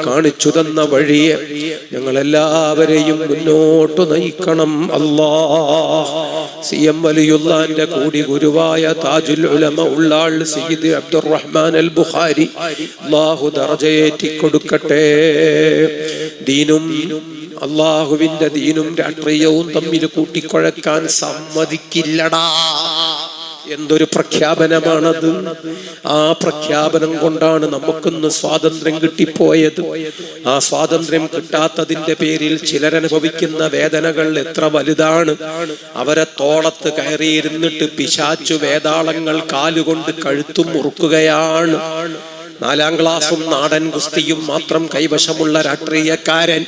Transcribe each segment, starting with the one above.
കാണിച്ചു തന്ന വഴിയെ ഞങ്ങളെല്ലാവരെയും മുന്നോട്ട് നയിക്കണം അല്ലാഹ്. CM വലിയുള്ളാന്റെ കൂടി ഗുരുവായ താജുൽ ഉലമ ഉള്ളാൾ സയ്യിദ് അബ്ദുറഹ്മാൻ അൽ ബുഖാരി അല്ലാഹു ദർജയേറ്റി കൊടുക്കട്ടെ. ദീനും അള്ളാഹുവിന്റെ ദീനും രാഷ്ട്രീയവും തമ്മിൽ കൂട്ടിക്കുഴക്കാൻ സമ്മതിക്കില്ലടാ. എന്തൊരു പ്രഖ്യാപനമാണത്! ആ പ്രഖ്യാപനം കൊണ്ടാണ് നമുക്കിന്ന് സ്വാതന്ത്ര്യം കിട്ടിപ്പോയത്. ആ സ്വാതന്ത്ര്യം കിട്ടാത്തതിന്റെ പേരിൽ ചിലരനുഭവിക്കുന്ന വേദനകൾ എത്ര വലുതാണ്. അവരെ തോളത്ത് കയറിയിരുന്നിട്ട് പിശാചു വേതാളങ്ങൾ കാലുകൊണ്ട് കഴുത്തും മുറുക്കുകയാണ്. 4ാം ക്ലാസും നാടൻ കുസ്തിയും മാത്രം കൈവശമുള്ള രാഷ്ട്രീയക്കാരൻ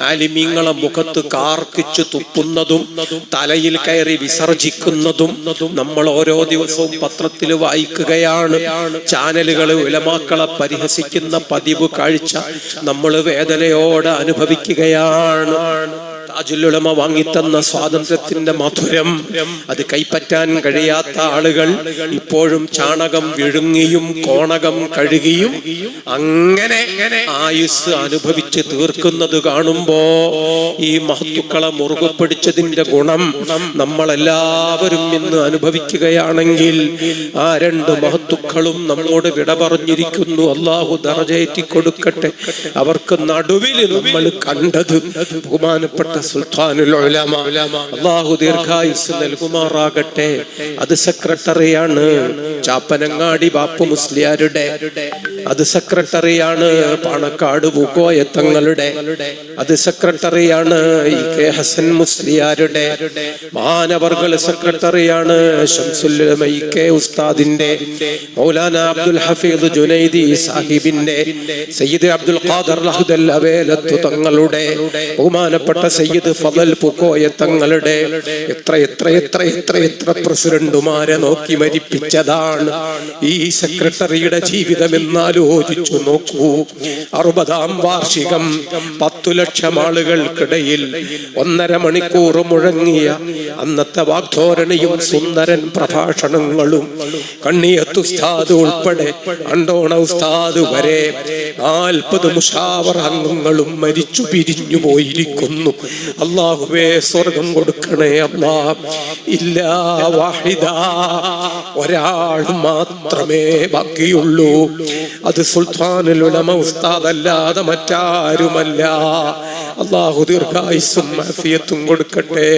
ആലിമീങ്ങളെ മുഖത്ത് കാർക്കിച്ചു തുപ്പുന്നതും തലയിൽ കയറി വിസർജിക്കുന്നതും നമ്മൾ ഓരോ ദിവസവും പത്രത്തിൽ വായിക്കുകയാണ്. ചാനലുകൾ ഉലമാക്കളെ പരിഹസിക്കുന്ന പതിവ് കാഴ്ച നമ്മൾ വേദനയോടെ അനുഭവിക്കുകയാണ്. താജുൽ ഉലമ വാങ്ങിത്തന്ന സ്വാതന്ത്ര്യത്തിന്റെ മധുരം അത് കൈപ്പറ്റാൻ കഴിയാത്ത ആളുകൾ ഇപ്പോഴും ചാണകം വിഴുങ്ങിയും കോണകം കഴുകിയും അങ്ങനെ ആയുസ് അനുഭവിച്ച് തീർക്കുന്നത് കാണുമ്പോ ഈ മഹത്തുക്കളെ മുറുകെ പിടിച്ചതിന്റെ ഗുണം നമ്മളെല്ലാവരും ഇന്ന് അനുഭവിക്കുകയാണെങ്കിൽ ആ 2 മഹത്തുക്കളും നമ്മോട് വിട പറഞ്ഞിരിക്കുന്നു. അല്ലാഹു ദർജയേറ്റി കൊടുക്കട്ടെ. അവർക്ക് നടുവിൽ നമ്മൾ കണ്ടത് ബഹുമാനപ്പെട്ട സുൽത്താനുൽ ഉലമ അല്ലാഹു ദീർഘായുസ് നൽകുമാറാകട്ടെ. അത് സെക്രട്ടറിയാണ് ചാപ്പനങ്ങാടി ബാപ്പു മുസ്ലിയാരുടെ, അത് സെക്രട്ടറിയാണ് പാണക്കാട് പൂക്കോയ തങ്ങളുടെ, അത് സെക്രട്ടറിയാണ് EK ഹസൻ മുസ്ലിയാരുടെ, മഹാനവർകൾ സെക്രട്ടറിയാണ് ശംസുൽ ഉലമ EK ഉസ്താദിന്റെ, മൗലാന അബ്ദുൽ ഹഫീദ് ജുനൈദി സാഹിബിന്റെ, സയ്യിദ് അബ്ദുൽ ഖാദർ ലഹ്ദൽ അവേലത്ത് തങ്ങളുടെ, ബഹുമാനപ്പെട്ട സയ്യിദ് ഫളൽ പൂക്കോയ തങ്ങളുടെ എത്ര പ്രസിഡന്റുമാരെ നോക്കി മരിപ്പിച്ചതാണ് ഈ സെക്രട്ടറിയുടെ ജീവിതം എന്നാലോചിച്ചു നോക്കൂ. 60ാം വാർഷികം 10 ലക്ഷം ആളുകൾക്കിടയിൽ 1.5 മണിക്കൂർ മുഴങ്ങിയ അന്നത്തെ വാഗ്ധോരണിയും സുന്ദരൻ പ്രഭാഷണങ്ങളും കണ്ണിയത്ത് ഉസ്താദ് ഉൾപ്പെടെ അണ്ടോണ ഉസ്താദ് വരെ 40 മുഷാവറ അംഗങ്ങളും മരിച്ചു പിരിഞ്ഞു പോയിരിക്കുന്നു. അല്ലാഹുവേ സ്വർഗം കൊടുക്കണേ അല്ലാഹ്. ഇല്ലാ വാഹിദ, ഒരാൾ മാത്രമേ ബാക്കിയുള്ളൂ. അത് സുൽത്താനുൽ ഉലമ ഉസ്താദ് അല്ലാതെ മറ്റാരുമല്ല. അല്ലാഹു ദീർഘായുസ്സും ആഫിയത്തും കൊടുക്കട്ടെ.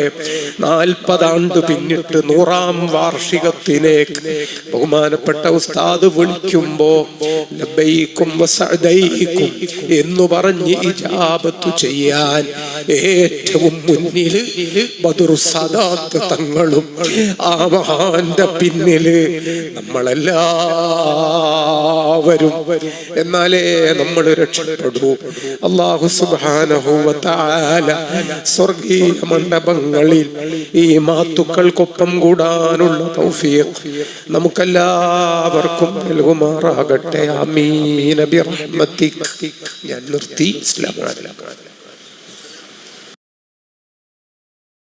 40 ആണ്ട് പിന്നിട്ട് 100ാം വാർഷികത്തിലേക്ക് ബഹുമാനപ്പെട്ട ഉസ്താദ് വിളിക്കുമ്പോ ലബ്ബൈക്കും വസഅദൈക്കും എന്ന് പറഞ്ഞ് ഇജാബത്ത് ചെയ്യാൻ ഏറ്റവും മുന്നില് ബദറു സാദാത്ത് തങ്ങളും ആ മഹാന്റെ പിന്നില് നമ്മളെല്ലാവരും. എന്നാലേ നമ്മൾ രക്ഷപ്പെടൂ. അല്ലാഹു സുബ്ഹാനഹു വ തആല സ്വർഗീയ മണ്ഡപങ്ങളിൽ ഈ മാത്തുക്കൾക്കൊപ്പം കൂടാനുള്ള തൗഫീഖ് നമുക്കെല്ലാവർക്കും നൽകുമാറാകട്ടെ. ആമീൻ ബിറഹ്മതിക്. ഞാൻ നിർത്തി. അസ്സലാമു അലൈക്കും.